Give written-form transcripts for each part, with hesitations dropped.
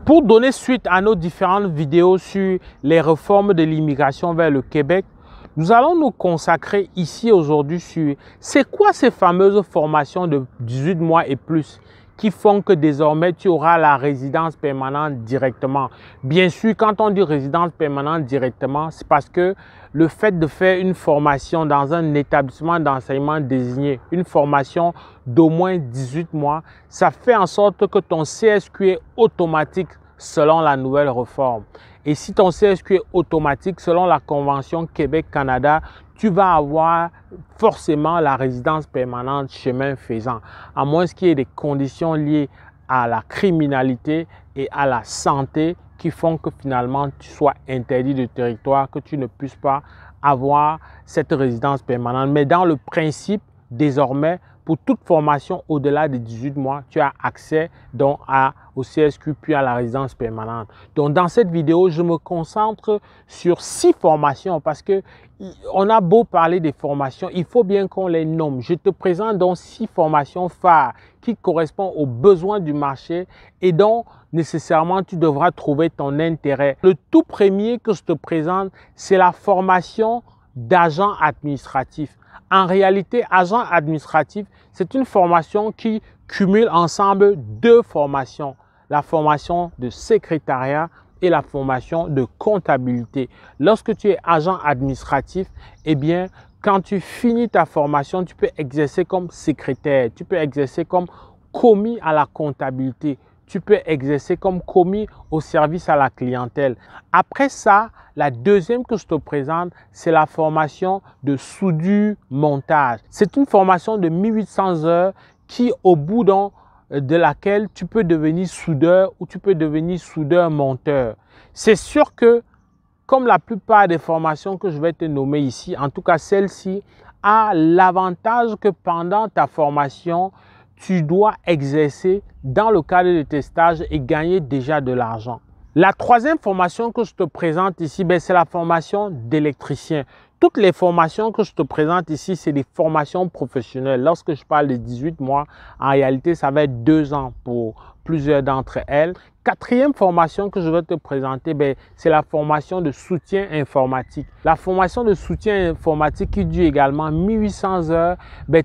Pour donner suite à nos différentes vidéos sur les réformes de l'immigration vers le Québec, nous allons nous consacrer ici aujourd'hui sur c'est quoi ces fameuses formations de 18 mois et plus qui font que désormais tu auras la résidence permanente directement. Bien sûr, quand on dit résidence permanente directement, c'est parce que le fait de faire une formation dans un établissement d'enseignement désigné, une formation d'au moins 18 mois, ça fait en sorte que ton CSQ est automatique selon la nouvelle réforme. Et si ton CSQ est automatique selon la Convention Québec-Canada, tu vas avoir forcément la résidence permanente chemin faisant, à moins qu'il y ait des conditions liées à la criminalité et à la santé qui font que finalement tu sois interdit de territoire, que tu ne puisses pas avoir cette résidence permanente. Mais dans le principe, désormais, pour toute formation au-delà de 18 mois, tu as accès donc au CSQ puis à la résidence permanente. Donc dans cette vidéo, je me concentre sur 6 formations parce que on a beau parler des formations, il faut bien qu'on les nomme. Je te présente donc 6 formations phares qui correspondent aux besoins du marché et dont nécessairement tu devras trouver ton intérêt. Le tout premier que je te présente, c'est la formation d'agent administratif. En réalité, agent administratif, c'est une formation qui cumule ensemble 2 formations. La formation de secrétariat et la formation de comptabilité. Lorsque tu es agent administratif, eh bien, quand tu finis ta formation, tu peux exercer comme secrétaire, tu peux exercer comme commis à la comptabilité, tu peux exercer comme commis au service à la clientèle. Après ça, la deuxième que je te présente, c'est la formation de soudure-montage. C'est une formation de 1800 heures qui, au bout de laquelle tu peux devenir soudeur ou tu peux devenir soudeur-monteur. C'est sûr que, comme la plupart des formations que je vais te nommer ici, en tout cas celle-ci, a l'avantage que pendant ta formation, tu dois exercer dans le cadre de tes stages et gagner déjà de l'argent. La troisième formation que je te présente ici, c'est la formation d'électricien. Toutes les formations que je te présente ici, c'est des formations professionnelles. Lorsque je parle de 18 mois, en réalité, ça va être 2 ans pour plusieurs d'entre elles. Quatrième formation que je vais te présenter, c'est la formation de soutien informatique. La formation de soutien informatique qui dure également 1800 heures,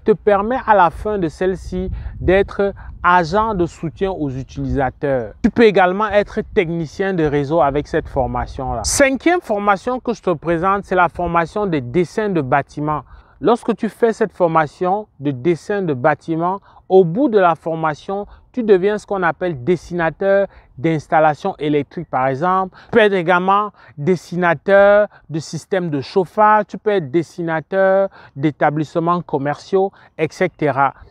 te permet à la fin de celle-ci d'être agent de soutien aux utilisateurs. Tu peux également être technicien de réseau avec cette formation-là. Cinquième formation que je te présente, c'est la formation de dessin de bâtiment. Lorsque tu fais cette formation de dessin de bâtiment, au bout de la formation, tu deviens ce qu'on appelle dessinateur d'installation électrique, par exemple. Tu peux être également dessinateur de systèmes de chauffage, tu peux être dessinateur d'établissements commerciaux, etc.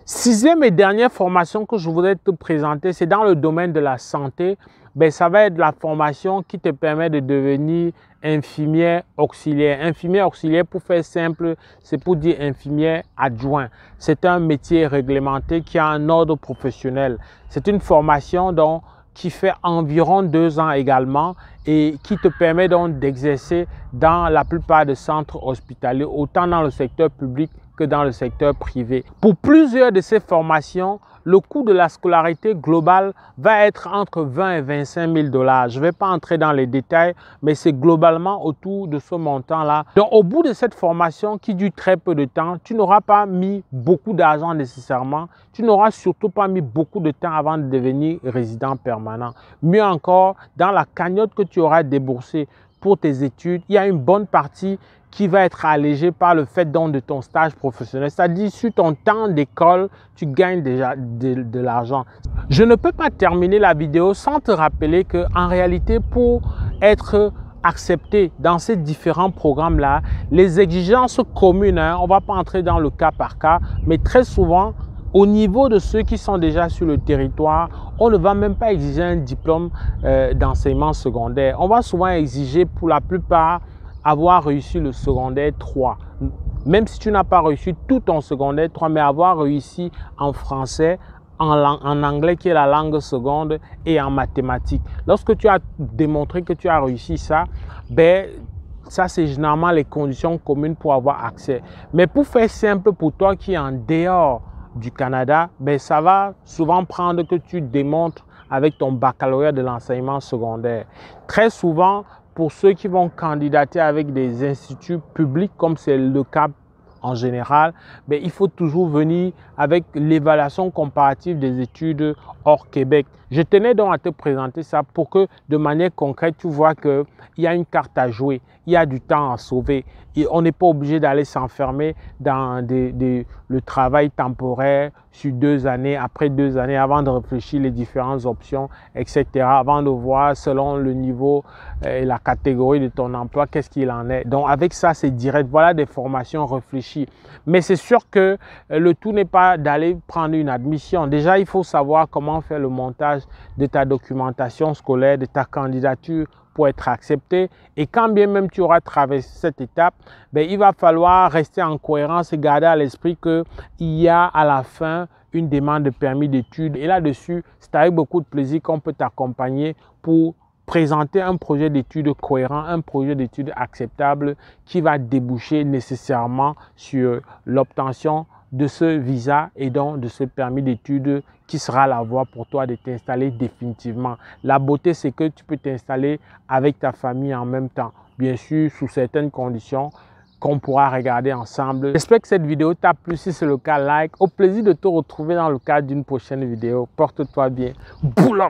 Sixième et dernière formation que je voudrais te présenter, c'est dans le domaine de la santé. Ça va être la formation qui te permet de devenir infirmière auxiliaire. Infirmière auxiliaire, pour faire simple, c'est pour dire infirmière adjoint. C'est un métier réglementé qui a un ordre professionnel. C'est une formation donc qui fait environ 2 ans également et qui te permet donc d'exercer dans la plupart des centres hospitaliers, autant dans le secteur public que dans le secteur privé. Pour plusieurs de ces formations, le coût de la scolarité globale va être entre 20 et 25 000 $. Je ne vais pas entrer dans les détails, mais c'est globalement autour de ce montant-là. Donc, au bout de cette formation qui dure très peu de temps, tu n'auras pas mis beaucoup d'argent nécessairement. Tu n'auras surtout pas mis beaucoup de temps avant de devenir résident permanent. Mieux encore, dans la cagnotte que tu auras déboursée pour tes études, il y a une bonne partie qui va être allégée par le fait donc de ton stage professionnel. C'est-à-dire, sur ton temps d'école, tu gagnes déjà de l'argent. Je ne peux pas terminer la vidéo sans te rappeler qu'en réalité, pour être accepté dans ces différents programmes-là, les exigences communes, on ne va pas entrer dans le cas par cas, mais très souvent, au niveau de ceux qui sont déjà sur le territoire, on ne va même pas exiger un diplôme d'enseignement secondaire. On va souvent exiger pour la plupart avoir réussi le secondaire 3. Même si tu n'as pas réussi tout ton secondaire 3, mais avoir réussi en français, en anglais qui est la langue seconde et en mathématiques. Lorsque tu as démontré que tu as réussi ça, ça c'est généralement les conditions communes pour avoir accès. Mais pour faire simple pour toi qui est en dehors du Canada, ça va souvent prendre que tu démontres avec ton baccalauréat de l'enseignement secondaire. Très souvent, pour ceux qui vont candidater avec des instituts publics, comme c'est le cas en général, mais il faut toujours venir avec l'évaluation comparative des études hors Québec. Je tenais donc à te présenter ça pour que de manière concrète, tu vois qu'il y a une carte à jouer, il y a du temps à sauver. Et on n'est pas obligé d'aller s'enfermer dans le travail temporaire sur 2 années, après 2 années, avant de réfléchir les différentes options, etc. Avant de voir selon le niveau et la catégorie de ton emploi, qu'est-ce qu'il en est. Donc avec ça, c'est direct. Voilà des formations réfléchies. Mais c'est sûr que le tout n'est pas d'aller prendre une admission. Déjà, il faut savoir comment faire le montage de ta documentation scolaire, de ta candidature pour être accepté. Et quand bien même tu auras traversé cette étape, il va falloir rester en cohérence et garder à l'esprit qu'il y a à la fin une demande de permis d'études. Et là-dessus, c'est avec beaucoup de plaisir qu'on peut t'accompagner pour présenter un projet d'études cohérent, un projet d'études acceptable qui va déboucher nécessairement sur l'obtention de ce visa et donc de ce permis d'études qui sera la voie pour toi de t'installer définitivement. La beauté, c'est que tu peux t'installer avec ta famille en même temps, bien sûr sous certaines conditions qu'on pourra regarder ensemble. J'espère que cette vidéo t'a plu. Si c'est le cas, like. Au plaisir de te retrouver dans le cadre d'une prochaine vidéo. Porte-toi bien. Boulot!